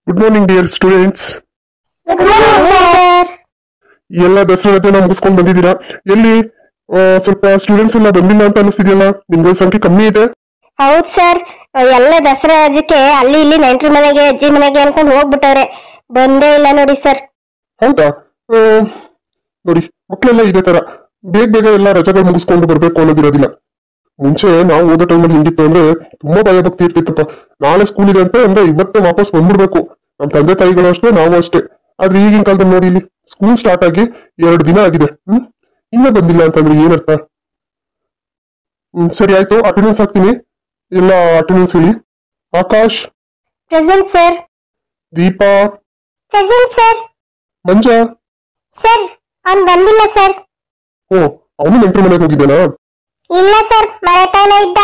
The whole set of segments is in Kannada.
Good morning dear students. ಎಲ್ಲ ದಸರಾ ರಜೆನ ಮುಗಿಸ್ಕೊಂಡು ಬಂದಿದ್ದೀರಾ? ಎಲ್ಲಿ ಸ್ವಲ್ಪ ಸ್ಟೂಡೆಂಟ್ಸ್ ಎಲ್ಲ ಬಂದಿಲ್ಲ ಅಂತ ಅನಿಸ್ತಿದೆಯಲ್ಲ, ನಿಮ್ಗಳ ಸಂಖ್ಯೆ ಕಮ್ಮಿ ಇದೆ. ಹೌದ್ ಸರ್, ಎಲ್ಲ ದಸರಾ ರಜಕ್ಕೆ ಅಲ್ಲಿ ಇಲ್ಲಿ ನೆಂಟ್ರ ಮನೆಗೆ ಅಜ್ಜಿ ಮನೆಗೆ ಅನ್ಕೊಂಡು ಹೋಗ್ಬಿಟ್ಟವ್ರೆ, ಬಂದೇ ಇಲ್ಲ ನೋಡಿ ಸರ್. ಹೌದಾ? ನೋಡಿ, ಮಕ್ಕಳೆಲ್ಲ ಇದೇ ತರ ಬೇಗ ಬೇಗ ಎಲ್ಲ ರಜೆಗಳು ಮುಗಿಸ್ಕೊಂಡು ಬರ್ಬೇಕು ಅನ್ನೋದಿರೋದಿಲ್ಲ. ಮುಂಚೆ ನಾವು ಓದೋ ಟೈಮಲ್ಲಿ ಹಿಂಗಿತ್ತು ಅಂದ್ರೆ ತುಂಬಾ ಭಯ ಭಕ್ತಿ ಇರ್ತಿತ್ತಪ್ಪ. ನಾಳೆ ಸ್ಕೂಲ್ ಇದೆ ಅಂತ ಅಂದ್ರೆ ಇವತ್ತೇ ವಾಪಸ್ ಬಂದ್ಬಿಡ್ಬೇಕು. ನಮ್ ತಂದೆ ತಾಯಿಗಳು ಅಷ್ಟೇ, ನಾವು ಅಷ್ಟೇ. ಆದ್ರೆ ಈಗಿನ ಕಾಲದಲ್ಲಿ ನೋಡಿ, ಇಲ್ಲಿ ಸ್ಕೂಲ್ ಸ್ಟಾರ್ಟ್ ಆಗಿ 2 ದಿನ ಆಗಿದೆ, ಇನ್ನೂ ಬಂದಿಲ್ಲ ಅಂತಂದ್ರೆ ಏನರ್ಥ? ಸರಿ ಆಯ್ತು, ಅಟೆಂಡೆನ್ಸ್ ಹಾಕ್ತೀನಿ. ಎಲ್ಲ ಅಟೆಂಡೆನ್ಸ್ ಹೇಳಿ. Akash present sir. Deepa present sir. Manja sir, ಅವ್ನು ಬಂದಿಲ್ಲ ಸರ್. ಓ, ಅವನು ನೆಂಟ್ರ ಮನೆಗೆ ಹೋಗಿದ್ದಾನಾ? ಇಲ್ಲ ಸರ್, ಮರೆತಾನೆ ಇದ್ದ.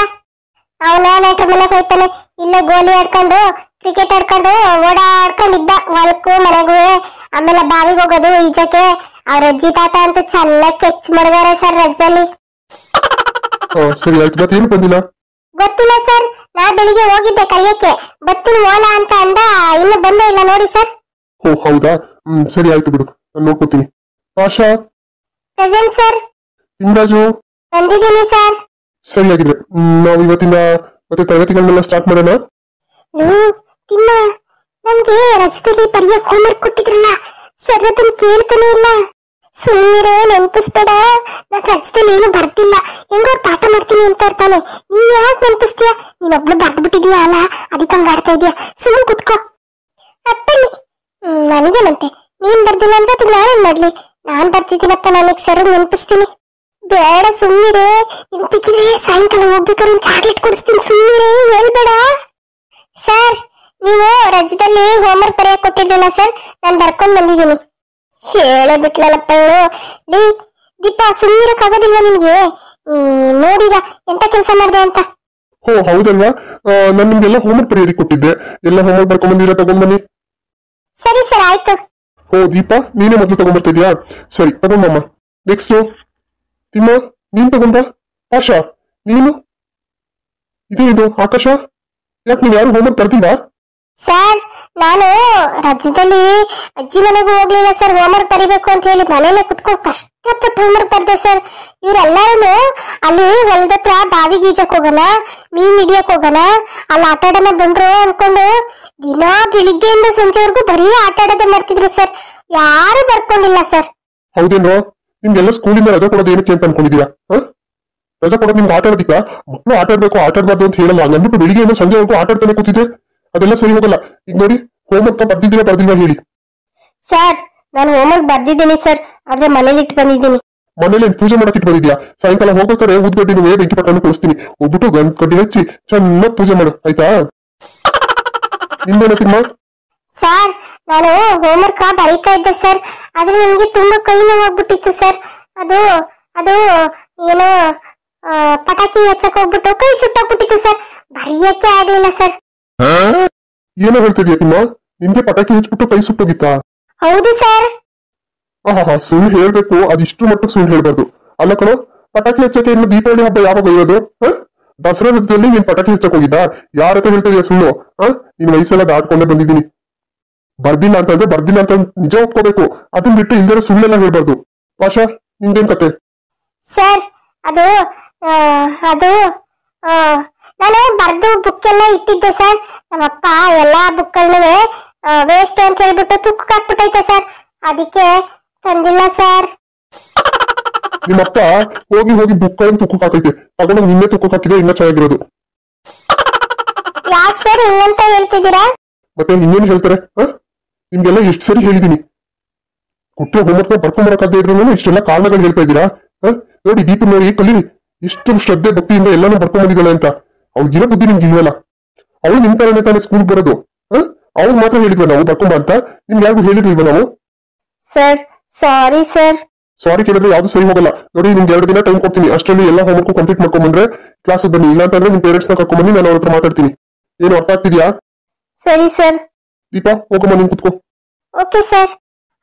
ಅವನ ನೆಂಟ್ರ ಮನೆಗೆ ಹೋಯ್ತಾನೆ, ಇಲ್ಲೇ ಗೋಲಿ ಆಡ್ಕೊಂಡು ಕ್ರಿಕೆಟ್ ಆಡ್ಕೊಂಡು ಓಡಾಡ್ಕೊಂಡಿದ್ದ ಹೊಲಕ್ಕೂ ಮನೆಗೂ. ಆಮೇಲೆ ಬಾವಿಗೆ ಹೋಗೋದು ಈಜಕ್ಕೆ. ಅವ್ರ ಅಜ್ಜಿ ತಾತ ಅಂತ ಚೆನ್ನಾಗಿ ಕೆಚ್ ಮಾಡಿದಾರೆ ಸರ್ ರಜದಲ್ಲಿ. ಸರಿ ಆಯ್ತು, ಮತ್ತೇನು ಬಂದಿಲ್ಲ? ಗೊತ್ತಿಲ್ಲ ಸರ್, ನಾ ಬೆಳಿಗ್ಗೆ ಹೋಗಿದ್ದೆ ಕರಿಯಕ್ಕೆ, ಬತ್ತಿನ ಓಲ ಅಂತ ಅಂದ, ಇನ್ನು ಬಂದೇ ಇಲ್ಲ ನೋಡಿ ಸರ್. ಓ ಹೌದಾ, ಸರಿ ಆಯ್ತು ಬಿಡು, ನಾನು ನೋಡ್ಕೋತೀನಿ. ಆಶಾ ಪ್ರೆಸೆಂಟ್ ಸರ್. ತಿಮ್ರಾಜು ಬಂದಿದ್ದೀನಿ ಸರ್. ಸರಿ ಆಗಿದ್ರೆ ನಾವು ಇವತ್ತಿಂದ ಮತ್ತೆ ತರಗತಿಗಳನ್ನೆಲ್ಲ ಸ್ಟಾರ್ಟ್ ಮಾಡೋಣ. ತಿಮ್ಮ, ನಮ್ಗೆ ರಜದಲ್ಲಿ ಬರೆಯಕ್ ಹೋಮ್ವರ್ಕ್ ಕೊಟ್ಟಿದ್ರಲ್ಲ ಸರ್, ಅದನ್ನ ಕೇಳ್ತಾನೆ ಇಲ್ಲ. ಸುಮ್ಮನೆ ನೆನಪಿಸ್ಬೇಡ, ನಾನ್ ರಜದಲ್ಲಿ ಏನು ಬರ್ತಿಲ್ಲ, ಹೆಂಗೋ ಪಾಠ ಮಾಡ್ತೀನಿ ಅಂತ ಇರ್ತಾನೆ. ನೀನ್ ಯಾಕೆ ನೆನಪಿಸ್ತೀಯ? ನೀನೊಬ್ಳು ಬರ್ದು ಬಿಟ್ಟಿದ್ಯಾ ಅಲ್ಲ, ಅದಕ್ಕೆ ಹಂಗ ಆಡ್ತಾ ಇದೀಯ. ಸುಮ್ಮನೆ ಕುತ್ಕೋ. ಅಪ್ಪನಿ ನನಗೇನಂತೆ, ನೀನ್ ಬರ್ದಿಲ್ಲ ಅಂದ್ರೆ ಅದು ನಾನೇನ್ ಮಾಡ್ಲಿ? ನಾನ್ ಬರ್ತಿದ್ದೀನಪ್ಪ, ನನಗ್ ಸರ್ ನೆನಪಿಸ್ತೀನಿ. ಬೇಡ ಸುಮ್ಮನಿರೇ, ನೆನಪಿಕ್ಕಿದ್ರೆ ಸಾಯಂಕಾಲ ಹೋಗ್ಬೇಕಾದ್ರೆ ಒಂದು ಚಾಕ್ಲೇಟ್ ಕೊಡಿಸ್ತೀನಿ. ಸುಮ್ಮನಿರೇ, ಹೇಳ್ಬೇಡ. ಸರ್, ನೀವು ರಜದಲ್ಲಿ ಹೋಮ್ವರ್ಕ್ ಬರೆಯಕ್ ಕೊಟ್ಟಿದ್ರಲ್ಲ ಸರ್, ನಾನು ಬರ್ಕೊಂಡ್ ಬಂದಿದ್ದೀನಿ. ಹೇಳೇ ಬಿಟ್ಲಲ್ಲಪ್ಪ ಹೇಳು. ದೀಪಾ, ಸುಮ್ಮನಿರಕ್ಕಾಗೋದಿಲ್ವಾ ನಿನ್ಗೆ? ನೋಡಿದ ಎಂತ ಕೆಲಸ ಮಾಡ್ದೆ ಅಂತ. ಓ ಹೌದಲ್ವಾ, ನಾನು ನಿಮ್ಗೆಲ್ಲ ಹೋಮ್ವರ್ಕ್ ಬರೆಯೋದಕ್ಕೆ ಕೊಟ್ಟಿದ್ದೆ. ಎಲ್ಲ ಹೋಮ್ವರ್ಕ್ ಬರ್ಕೊಂಡ್ ಬಂದಿರ, ತಗೊಂಡ್ಬನ್ನಿ. ಸರಿ ಸರ್, ಆಯ್ತು. ಓ ದೀಪಾ, ನೀನೇ ಮೊದಲು ತಗೊಂಡ್ಬರ್ತಿದ್ಯಾ? ಸರಿ ತಗೊಂಬಮ್ಮ. ನೆಕ್ಸ್ಟ್ ತಿಮ್ಮ, ನೀನ್ ತಗೊಂಡ. ಆಶಾ ನೀನು. ಇದು ಆಕಾಶ, ಯಾಕೆ ನೀನ್ ಯಾರು ಹೋಮ್ವರ್ಕ್ ಬರ್ತಿಲ್ಲ? ಸರ್, ನಾನು ರಜದಲ್ಲಿ ಅಜ್ಜಿ ಮನೆಗೂ ಹೋಗ್ಲಿಲ್ಲ ಸರ್. ಹೋಮ್ವರ್ಕ್ ಬರಿಬೇಕು ಅಂತ ಹೇಳಿ ಮನೇಲೆ ಕುತ್ಕೊಂಡು ಕಷ್ಟಪಟ್ಟು ಹೋಮ್ವರ್ಕ್ ಬರ್ದೆ ಸರ್. ಇವ್ರೆಲ್ಲಾರು ಅಲ್ಲಿ ಹೊಲದತ್ರ ಬಾವಿ ಗೀಜಕ್ ಹೋಗೋಣ, ಮೀನ್ ಹಿಡಿಯಕ್ ಹೋಗೋಣ, ಅಲ್ಲಿ ಆಟ ಆಡೋಣ ಬಂದ್ರು ಅನ್ಕೊಂಡು ದಿನಾ ಬೆಳಿಗ್ಗೆಯಿಂದ ಸಂಜೆವರೆಗೂ ಬರೀ ಆಟ ಆಡೋದೇ ಮಾಡ್ತಿದ್ರು ಸರ್. ಯಾರು ಬರ್ಕೊಂಡಿಲ್ಲ ಸರ್. ಹೌದೇನೋ, ನಿಮ್ಗೆಲ್ಲ ಸ್ಕೂಲಿಂದ ರಜಾ ಕೊಡೋದು ಏನಕ್ಕೆ ಅಂತ ಅನ್ಕೊಂಡಿದೀರಾ? ರಜಾ ಕೊಡೋದು ನಿಮ್ಗೆ ಆಟ ಆಡೋದಿಕ್ಕ? ಮಕ್ಕಳು ಆಟ ಆಡ್ಬೇಕು, ಆಟ ಆಡ್ಬಾರ್ದು ಅಂತ ಹೇಳಲ್ಲ. ಹಂಗಂದ್ಬಿಟ್ಟು ಬೆಳಿಗ್ಗೆಯಿಂದ ಸಂಜೆವರೆಗೂ ಆಟ ಆಡ್ತಾನೆ ಕೂತಿದ್ರೆ ಅದೆಲ್ಲ ಸರಿ ಹೋಗಲ್ಲ. ಈಗ ನೋಡಿ, ಹೋಮ್ವರ್ಕ್ ಬರ್ದಿದ್ದೀರಾ ಬರ್ದಿಲ್ವಾ ಹೇಳಿ? ಸರ್, ನಾನು ಹೋಮ್ವರ್ಕ್ ಬರ್ದಿದ್ದೀನಿ ಸರ್, ಆದ್ರೆ ಮನೇಲಿ ಇಟ್ಟು ಬಂದಿದ್ದೀನಿ. ಮನೇಲಿ ಪೂಜೆ ಮಾಡಕ್ ಇಟ್ಟು ಬಂದಿದ್ಯಾ? ಸಾಯಂಕಾಲ ಹೋಗ್ಬೇಕಾದ್ರೆ ಊದ್ಗಡ್ಡಿನೂ ಬೆಂಕಿ ಪಟ್ಟನ್ನು ಕಳಿಸ್ತೀನಿ. ಹೋಗ್ಬಿಟ್ಟು ಗಂಟ್ ಕಡ್ಡಿ ಹಚ್ಚಿ ಚೆನ್ನಾಗಿ ಪೂಜೆ ಮಾಡು, ಆಯ್ತಾ? ನಿಮ್ದೇನ ತಿಮ್ಮ? ಸರ್, ನಾನು ಹೋಮ್ವರ್ಕ್ ಬರೀತಾ ಇದ್ದೆ ಸರ್, ಆದ್ರೆ ನನಗೆ ತುಂಬಾ ಕೈ ನೋವಾಗ್ಬಿಟ್ಟಿತ್ತು ಸರ್. ಅದು ಅದು ಏನೋ ಪಟಾಕಿ ಹಚ್ಚಕ್ ಹೋಗ್ಬಿಟ್ಟು ಕೈ ಸುಟ್ಟೋಗ್ಬಿಟ್ಟಿತ್ತು ಸರ್. ಬರೆಯಕ್ಕೆ ಆಗ್ಲಿಲ್ಲ ಸರ್. ಏನೋ ಹೇಳ್ತಿದ್ಯಾ ತಿಮ್ಮ? ನಿಮ್ಗೆ ಪಟಾಕಿ ಹಚ್ಬಿಟ್ಟು ಕೈ ಸುಟ್ಟೋಗಿತ್ತಾ? ಹೌದು ಸರ್. ಸುಳ್ಳು ಹೇಳ್ಬೇಕು, ಅದಿಷ್ಟು ಮಟ್ಟಕ್ಕೆ ಸುಳ್ಳು ಹೇಳ್ಬಾರ್ದು. ಅಲ್ಲ ಕಣೋ, ಪಟಾಕಿ ಹಚ್ಚಕ್ಕೆ ಇನ್ನು ದೀಪಾವಳಿ ಹಬ್ಬ ಯಾವಾಗ ಇರೋದು? ದಸರಾ ರಥದಲ್ಲಿ ನೀನ್ ಪಟಾಕಿ ಹಚ್ಚಕ್ ಹೋಗಿದ್ದಾ? ಯಾರ ಹತ್ರ ಹೇಳ್ತಿದ್ಯಾ ಸುಳ್ಳು? ನಿನ್ ವಯಸ್ಸೆಲ್ಲ ದಾಟ್ಕೊಂಡೇ ಬಂದಿದ್ದೀನಿ. ಬರ್ದಿಲ್ಲ ಅಂತಂದ್ರೆ ಬರ್ದಿಲ್ಲ ಅಂತ ನಿಜ ಒಪ್ಕೋಬೇಕು, ಅದನ್ನ ಬಿಟ್ಟು ಇಲ್ದಿರೋ ಸುಳ್ಳೆಲ್ಲ ಹೇಳ್ಬಾರ್ದು. ಆಶಾ, ನಿಮ್ದೇನ್ ಕತೆ? ಸರ್, ಅದು ಅದು ನಾನು ಬರ್ದು ಬುಕ್ ಎಲ್ಲ ಇಟ್ಟಿದ್ದೆ ಸರ್. ನಮ್ಮಪ್ಪ ಎಲ್ಲಾ ಬುಕ್ಗಳನ್ನೂ ವೇಸ್ಟ್ ಅಂತ ಹೇಳ್ಬಿಟ್ಟು ತುಕ್ಕಕ್ಕೆ ಹಾಕ್ಬಿಟ್ಟೈತೆ ಸರ್, ಅದಕ್ಕೆ ತಂದಿಲ್ಲ ಸರ್. ನಿಮ್ಮಪ್ಪ ಹೋಗಿ ಹೋಗಿ ಬುಕ್ಗಳನ್ನು ತುಕ್ಕಕ್ಕೆ ಹಾಕೈತೆ, ತಗೊಂಡು ನಿನ್ನೆ ತುಕ್ಕಕ್ಕೆ ಹಾಕಿದ್ರೆ ಇನ್ನ ಚೆನ್ನಾಗಿರೋದು. ಯಾಕೆ ಸರ್ ಹಿಂಗಂತ ಹೇಳ್ತಿದ್ದೀರಾ? ಮತ್ತೆ ಇನ್ನೇನು ಹೇಳ್ತಾರೆ? ನಿಮ್ಗೆಲ್ಲ ಎಷ್ಟು ಸರಿ ಹೇಳಿದೀನಿ, ಕೊಟ್ಟರೆ ಹೋಮ್ವರ್ಕ್ ಬರ್ಕೊಂಬರಕ್ಕಾಗದೇ ಇದ್ರು ಇಷ್ಟೆಲ್ಲ ಕಾರಣಗಳು ಹೇಳ್ತಾ ಇದ್ದೀರಾ? ನೋಡಿ, ದೀಪ ನೋಡಿ, ಕಲೀರಿ. ಎಷ್ಟು ಶ್ರದ್ಧೆ ಭಕ್ತಿಯಿಂದ ಎಲ್ಲಾನು ಬರ್ಕೊಂಡ್ ಬಂದಿದ್ದಾಳೆ ಅಂತ. ಅವ್ಳಿಗಿರೋ ಬುದ್ಧಿ ನಿಮ್ಗೆ ಇಲ್ವಲ್ಲ. ಅವಳು ನಿಂತಾನೆ ತಾನೇ ಸ್ಕೂಲ್ ಬರೋದು. ಅವ್ಳು ಮಾತ್ರ ಹೇಳಿದ್ವ ನಾವು ಬರ್ಕೊಂಬ ಅಂತ? ನಿಮ್ಗೆ ಯಾರಿಗೂ ಹೇಳಿರ್ಲಿಲ್ವ ನಾವು? Sir, sorry sir. ಸಾರಿ ಕೇಳಿದ್ರೆ ಯಾವ್ದು ಸರಿ ಹೋಗಲ್ಲ. ನೋಡಿ, ನಿಮ್ಗೆ 2 ದಿನ ಟೈಮ್ ಕೊಡ್ತೀನಿ. ಅಷ್ಟರಲ್ಲಿ ಎಲ್ಲ ಹೋಮ್ವರ್ಕ್ ಕಂಪ್ಲೀಟ್ ಮಾಡ್ಕೊಂಡ್ಬಂದ್ರೆ ಕ್ಲಾಸ್ ಬನ್ನಿ, ಇಲ್ಲ ಅಂತಂದ್ರೆ ನಿಮ್ ಪೇರೆಂಟ್ಸ್ ನ ಕರ್ಕೊಂಡ್ಬನ್ನಿ, ನಾನು ಅವ್ರ ಹತ್ರ ಮಾತಾಡ್ತೀನಿ. ಏನು ಅರ್ಥ ಆಗ್ತಿದ್ಯಾ? ಸರಿ ಸರ್. ದೀಪಾ, ಹೋಗಮ್ಮ, ನೀನ್ ಕುತ್ಕೋ. Okay sir.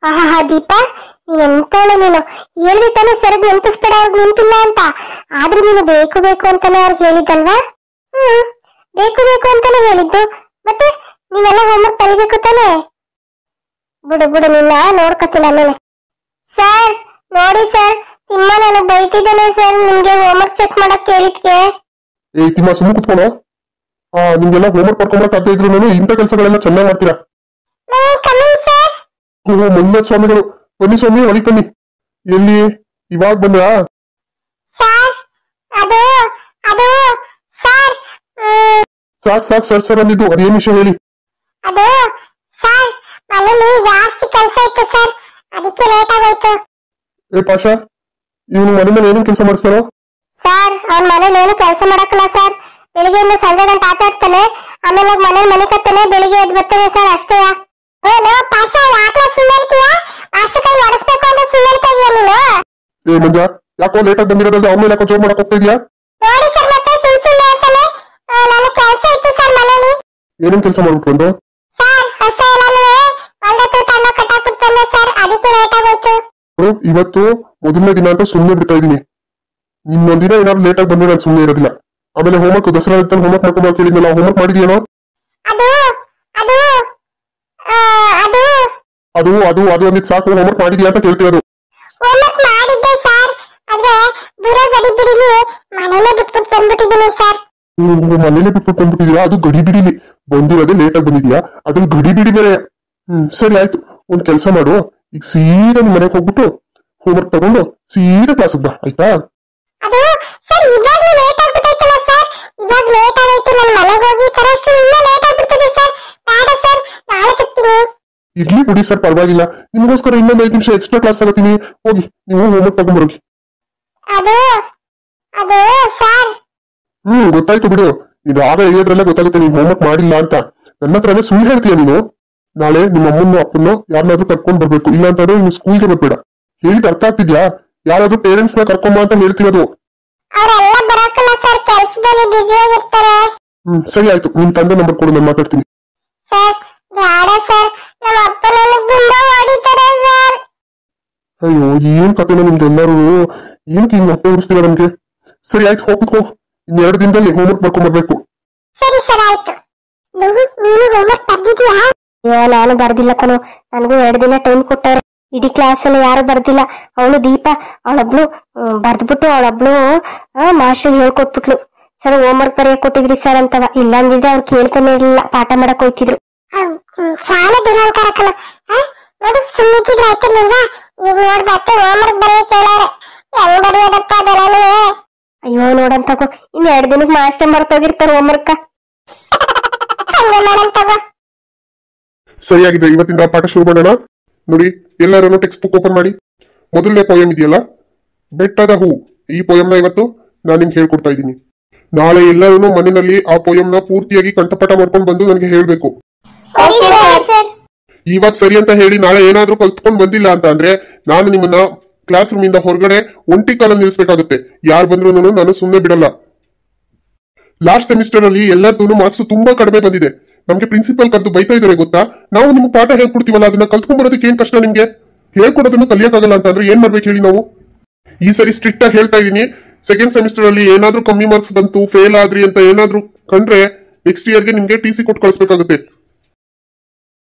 ದೀಪಾ, ನೀನ್ ಎಂತಾಳೆ ನೀನು? ಹೇಳ್ದಿ ತಾನೆ ಸರಿಗ್ ನೆನಪಿಸ್ಬೇಡ, ಅವ್ರಿಗೆ ನೆನಪಿಲ್ಲ ಅಂತ. ಆದ್ರೂ ನೀನು ಬೇಕು ಬೇಕು ಅಂತಾನೆ ಅವ್ರಿಗೆ ಹೇಳಿದ್ದಲ್ವಾ? ಬೇಕು ಬೇಕು ಅಂತಾನೆ ಹೇಳಿದ್ದು. ಮತ್ತೆ ನೀವೆಲ್ಲ ಹೋಮ್ವರ್ಕ್ ಬರೀಬೇಕು ತಾನೆ? ಬಿಡು ಬಿಡು, ನಿನ್ನ ನೋಡ್ಕೊತೀನಿ ಆಮೇಲೆ. ಸರ್ ನೋಡಿ ಸರ್, ತಿಮ್ಮ ನನಗ್ ಬೈತಿದ್ದಾನೆ ಸರ್, ನಿಮ್ಗೆ ಹೋಮ್ವರ್ಕ್ ಚೆಕ್ ಮಾಡಕ್ ಕೇಳಿದ್ಕೆ. ಏ ತಿಮ್ಮ, ಸುಮ್ಮನೆ ಕುತ್ಕೊಳ್ಳೋ. ನಿಮ್ಗೆಲ್ಲ ಹೋಮ್ವರ್ಕ್ ಮಾಡ್ಕೊಂಬರಕ್ ಆಗದೆ ಇದ್ರು ನಾನು ಇಂಥ ಕೆಲಸಗಳೆಲ್ಲ ಚೆನ್ನಾಗಿ ಮಾಡ್ತೀರಾ. ಸರ್ ಓಹೋ, ಮಂಜುನಾಥ ಸ್ವಾಮಿಗಳು, ಬನ್ನಿ ಸ್ವಾಮಿ, ಒಳಗೆ ಬನ್ನಿ. ಎಲ್ಲಿ ಇವಾಗ ಬಂದ್ರಾ? ಸರ್ ಅದು ಅದು ಸರ್ ಸಾಕ್ ಸಾಕ್ ಸರ್ ಸರ್ ಅಂದಿದ್ದು, ಅದೇನ್ ವಿಷಯ ಹೇಳಿ. ಅದು ಸರ್ ಮನೇಲಿ ಜಾಸ್ತಿ ಕೆಲಸ ಇತ್ತು ಸರ್, ಅದಕ್ಕೆ ಲೇಟ್ ಆಗೋಯ್ತು. ಏ ಪಾಷಾ, ಇವನು ಮನೆಯಲ್ಲಿ ಏನೇನು ಕೆಲಸ ಮಾಡಿಸ್ತಾರೋ? ಸರ್ ಅವ್ನ ಮನೇಲಿ ಏನು ಕೆಲಸ ಮಾಡಕ್ಕಲ್ಲ ಸರ್, ಬೆಳಿಗ್ಗೆಯಿಂದ ಸಂಜೆ ಗಂಟ ಆಟ ಆಡ್ತಾನೆ, ಆಮೇಲೆ ಮನೇಲಿ ಮನೆ ಕತ್ತಾನೆ, ಬೆಳಿಗ್ಗೆ ಎದ್ದು ಬರ್ತಾನೆ ಸರ್, ಅಷ್ಟೇ. ಏನೋ ಪಾಷಾ, ಯಾಕೆ ಸುಮ್ಮನೆ ಇರ್ತೀಯಾ? ಪಾಷಾ ಕೈ ಹೊಡಿಸ್ಬೇಕು ಅಂತ ಸುಮ್ಮನೆ ಇರ್ತಾ ಇದೀಯ ನೀನು? ಏ ಮಂಜ, ಯಾಕೋ ಲೇಟಾಗಿ ಬಂದಿರೋದ್ರಲ್ಲಿ ಆಮೇಲೆ ಯಾಕೋ ಜೋರ್ ಮಾಡಕ್ ಹೋಗ್ತಾ ಇದೀಯಾ? ನೋಡಿ ಸರ್, ಮತ್ತೆ ಸುಳ್ಳು ಹೇಳ್ತಾನೆ. ನಾನು ಕೆಲಸ ಇತ್ತು ಸರ್ ಮನೇಲಿ. ಏನೇನ್ ಕೆಲಸ ಮಾಡ್ಬಿಟ್ಟು ಬಂದು? ಸರ್ ಹೊಸ ಎಲ್ಲಾನು ಒಂದತ್ತು ತನ್ನ ಕಟ್ಟಾಕ್ಬಿಟ್ಟು ಬಂದೆ ಸರ್, ಅದಕ್ಕೆ ಲೇಟ್ ಆಗೋಯ್ತು. ಇವತ್ತು ಮೊದಲನೇ ದಿನ ಅಂತ ಸುಮ್ಮನೆ ಬಿಡ್ತಾ ಇದೀನಿ. ಇನ್ನೊಂದಿನ ಏನಾದ್ರು ಲೇಟಾಗಿ ಬಂದ್ರೆ ನಾನು ಸುಮ್ಮನೆ ಇರೋದಿಲ್ಲ. ಆಮೇಲೆ ಹೋಮ್ವರ್ಕ್ ದಸರಾ ಹೋಮ್ವರ್ಕ್ ಮಾಡ್ಕೊಂಡು ಕೇಳಿದ್ನಲ್ಲ, ಹೋಮ್ವರ್ಕ್ ಮಾಡಿದ್ಯೇನೋ? ಅದು ಅದು ಅದು ಅದು ಅದು ಅದು ಅಂದಿದ್ ಸಾಕು, ಹೋಮ್ವರ್ಕ್ ಮಾಡಿದ್ಯಾ ಅಂತ ಕೇಳ್ತಿರೋದು. ಹೋಮ್ವರ್ಕ್ ಮಾಡಿದ್ದೆ ಸರ್, ಆದ್ರೆ ದೂರ ಗಡಿ ಬಿಡಿಲಿ ಮನೇಲೆ ಬಿಟ್ಬಿಟ್ಟು ಬಂದ್ಬಿಟ್ಟಿದ್ದೀನಿ ಸರ್. ಮನೇಲೆ ಬಿಟ್ಬಿಟ್ಟು ಬಂದ್ಬಿಟ್ಟಿದ್ಯಾ? ಅದು ಗಡಿ ಬಿಡಿಲಿ ಬಂದಿರೋದೇ ಲೇಟಾಗಿ ಬಂದಿದ್ಯಾ, ಅದ್ರಲ್ಲಿ ಗಡಿ ಬಿಡಿ ಬೇರೆ. ಸರಿ ಆಯ್ತು, ಒಂದ್ ಕೆಲಸ ಮಾಡು, ಈಗ ಸೀದಾ ನಿಮ್ ಮನೆಗೆ ಹೋಗ್ಬಿಟ್ಟು ಹೋಮ್ವರ್ಕ್ ತಗೊಂಡು ಸೀದಾ ಕ್ಲಾಸಿಗೆ ಬಾ, ಆಯ್ತಾ? ಅದು ಸರ್ ಇವಾಗ್ಲೂ ಲೇಟ್ ಆಗ್ಬಿಟ್ಟೈತಲ್ಲ ಸರ್, ಇವಾಗ ಲೇಟ್ ಆಗೈತೆ, ನಾನು ಮನೆಗೆ ಹೋಗಿ ತರಷ್ಟು ಇನ್ನೂ ಲೇಟ್ ಆಗ್ಬಿಡ್ತದೆ ಸರ್. ಬೇಡ ಸರ್, ನಾಳೆ ಬರ್ತೀನಿ. ಇರ್ಲಿ ಬಿಡಿ ಸರ್, ಪರವಾಗಿಲ್ಲ. ನಿಮಗೋಸ್ಕರ ಇನ್ನೊಂದು 5 ನಿಮಿಷ ಎಕ್ಸ್ಟ್ರಾ ಕ್ಲಾಸ್ ತಗೋತೀನಿ. ಹೋಗಿ ನೀವು ಹೋಮ್ವರ್ಕ್ ತಗೊಂಡ್ಬರೋಗಿ. ಅದು ಅದು ಸರ್ ಗೊತ್ತಾಯ್ತು ಬಿಡು, ನೀನು ಆಗ ಹೇಳಿದ್ರಲ್ಲೇ ಗೊತ್ತಾಗುತ್ತೆ ನೀನ್ ಹೋಮ್ವರ್ಕ್ ಮಾಡಿಲ್ಲ ಅಂತ. ನನ್ನ ಹತ್ರನೇ ಸುಳ್ಳು ಹೇಳ್ತೀಯ ನೀನು. ನಾಳೆ ನಿಮ್ಮ ಅಮ್ಮನ್ನು ಅಪ್ಪನ್ನು ಯಾರನ್ನಾದ್ರೂ ಕರ್ಕೊಂಡ್ ಬರ್ಬೇಕು, ಇಲ್ಲ ಅಂತಂದ್ರೆ ನೀನು ಸ್ಕೂಲ್ಗೆ ಬರ್ಬೇಡ. ಹೇಳಿದ್ ಅರ್ಥ ಆಗ್ತಿದ್ಯಾ? ಯಾರಾದ್ರೂ ಪೇರೆಂಟ್ಸ್ ನ ಕರ್ಕೊಂಬ ಅಂತ ಹೇಳ್ತಿರೋದು. ಅವರೆಲ್ಲ ಬರಕಲ್ಲ ಸರ್, ಕೆಲಸದಲ್ಲಿ ಬ್ಯುಸಿ ಆಗಿರ್ತಾರೆ. ಸರಿ ಆಯ್ತು, ನಿಮ್ ತಂದೆ ನಂಬರ್ ಕೊಡು, ನಾನು ಮಾತಾಡ್ತೀನಿ. ಸರ್ ಬೇಡ ಸರ್, ನಮ್ಮ ಅಪ್ಪ ನನಗೆ ತುಂಬಾ ಹೊಡಿತಾರೆ ಸರ್. ಅಯ್ಯೋ, ಏನ್ ಕತೆನ ನಿಮ್ದೆಲ್ಲರೂ, ಏನಕ್ಕೆ ಹಿಂಗ್ ಹೊಟ್ಟೆ ಉರಿಸ್ತೀರ ನಮ್ಗೆ? ಸರಿ ಆಯ್ತು, ಹೋಗ್ಬಿಟ್ಟು ಇನ್2 ದಿನದಲ್ಲಿ ಹೋಮ್ವರ್ಕ್ ಬರ್ಕೊಂಡ್ಬರ್ಬೇಕು. ಸರಿ ಸರ್ ಆಯ್ತು. ನೀನು ಹೋಮ್ವರ್ಕ್ ಬರ್ದಿದ್ಯಾ? ಅಯ್ಯೋ ನಾನು ಬರ್ದಿಲ್ಲ ಕಣೋ, ನನಗೂ 2 ದಿನ ಟೈಮ್ ಕೊಟ್ಟವ್ರೆ. ಇಡೀ ಕ್ಲಾಸ್ ಅಲ್ಲಿ ಯಾರು ಬರ್ದಿಲ್ಲ. ಅವಳು ದೀಪ, ಅವಳೊಬ್ಳು ಬರ್ದ್ಬಿಟ್ಟು ಅವಳೊಬ್ಳು ಮಾಸ್ಟರ್ ಹೇಳ್ಕೊಟ್ಬಿಟ್ಲು, ಸರ್ ಹೋಮ್ವರ್ಕ್ ಬರೆಯಕ್ ಕೊಟ್ಟಿದ್ರಿ ಸರ್ ಅಂತವ. ಇಲ್ಲ ಅಂದಿದ್ರೆ ಅವ್ರು ಕೇಳ್ತಾನೆ ಇರ್ಲಿಲ್ಲ, ಪಾಠ ಮಾಡಕ್ ಹೋಯ್ತಿದ್ರು. ಶಾಲೆ ದುರಹಂಕಾರಕ್ಕಲ್ಲ, ನೋಡು ಸುಮ್ಮನಿದ್ರೆ ಆಯ್ತಿರ್ಲಿಲ್ವಾ? ಈಗ ನೋಡ್ಬತ್ತೆ ಹೋಮ್ವರ್ಕ್ ಬರೆಯಕ್ ಹೇಳಾರೆ, ಹೆಂಗ್ ಬರೆಯೋದಪ್ಪ ಅದೆಲ್ಲನೂ? ಅಯ್ಯೋ ನೋಡಂತ ತಗೋ, ಇನ್ 2 ದಿನಕ್ಕೆ ಮಾಸ್ಟರ್ ಮರ್ತೋಗಿರ್ತಾರ ಹೋಮ್ವರ್ಕ್. ಹಂಗೆ ಮಾಡಂತ ತಗೋ. ಸರಿಯಾಗಿದೆ, ಇವತ್ತಿಂದ ಪಾಠ ಶುರು ಮಾಡೋಣ. ನೋಡಿ, ಎಲ್ಲರೂ ಟೆಕ್ಸ್ಟ್ ಬುಕ್ ಓಪನ್ ಮಾಡಿ. ಮೊದಲನೇ ಪೋಯಮ್ ಇದೆಯಲ್ಲ, ಬೆಟ್ಟದ ಹೂ, ಈ ಪೋಯಮ್ನ ಇವತ್ತು ನಾನು ನಿಮ್ಗೆ ಹೇಳ್ಕೊಡ್ತಾ ಇದ್ದೀನಿ. ನಾಳೆ ಎಲ್ಲರೂ ಮನೆಯಲ್ಲಿ ಆ ಪೋಯಮ್ನ ಪೂರ್ತಿಯಾಗಿ ಕಂಠಪಾಠ ಮಾಡ್ಕೊಂಡು ಬಂದು ನನಗೆ ಹೇಳ್ಬೇಕು. ಇವಾಗ ಸರಿ ಅಂತ ಹೇಳಿ ನಾಳೆ ಏನಾದ್ರೂ ಕಲ್ತ್ಕೊಂಡ್ ಬಂದಿಲ್ಲ ಅಂತ ಅಂದ್ರೆ ನಾನು ನಿಮ್ಮನ್ನ ಕ್ಲಾಸ್ ರೂಮ್ ಇಂದ ಹೊರಗಡೆ ಒಂಟಿ ಕಾಲಲ್ಲಿ ನಿಲ್ಲಿಸಬೇಕಾಗುತ್ತೆ. ಯಾರು ಬಂದ್ರು ನಾನು ಸುಮ್ಮನೆ ಬಿಡಲ್ಲ. ಲಾಸ್ಟ್ ಸೆಮಿಸ್ಟರ್ ಅಲ್ಲಿ ಎಲ್ಲರದೂ ಮಾರ್ಕ್ಸ್ ತುಂಬಾ ಕಡಿಮೆ ಬಂದಿದೆ. ನಮ್ಗೆ ಪ್ರಿನ್ಸಿಪಲ್ ಕರೆದು ಬೈತಾ ಇದಾರೆ ಗೊತ್ತಾ? ನಾವು ನಿಮ್ಗೆ ಪಾಠ ಹೇಳ್ಕೊಡ್ತೀವಲ್ಲ, ಅದನ್ನ ಕಲ್ತ್ಕೊಂಡ್ಬರೋದಕ್ಕೆ ಏನ್ ಕಷ್ಟ ನಿಮ್ಗೆ? ಹೇಳ್ಕೊಡೋದನ್ನ ಕಲಿಯಕ್ಕಾಗಲ್ಲ ಅಂತ ಅಂದ್ರೆ ಏನ್ ಮಾಡ್ಬೇಕು ಹೇಳಿ ನಾವು? ಈ ಸರಿ ಸ್ಟ್ರಿಕ್ಟ್ ಆಗಿ ಹೇಳ್ತಾ ಇದೀನಿ, ಸೆಕೆಂಡ್ ಸೆಮಿಸ್ಟರ್ ಅಲ್ಲಿ ಏನಾದ್ರೂ ಕಮ್ಮಿ ಮಾರ್ಕ್ಸ್ ಬಂತು, ಫೇಲ್ ಆದ್ರಿ ಅಂತ ಏನಾದ್ರೂ ಕಂಡ್ರೆ ನೆಕ್ಸ್ಟ್ ಇಯರ್ಗೆ ನಿಮ್ಗೆ TC ಕೊಟ್ಟು ಕಳಿಸ್ಬೇಕಾಗುತ್ತೆ.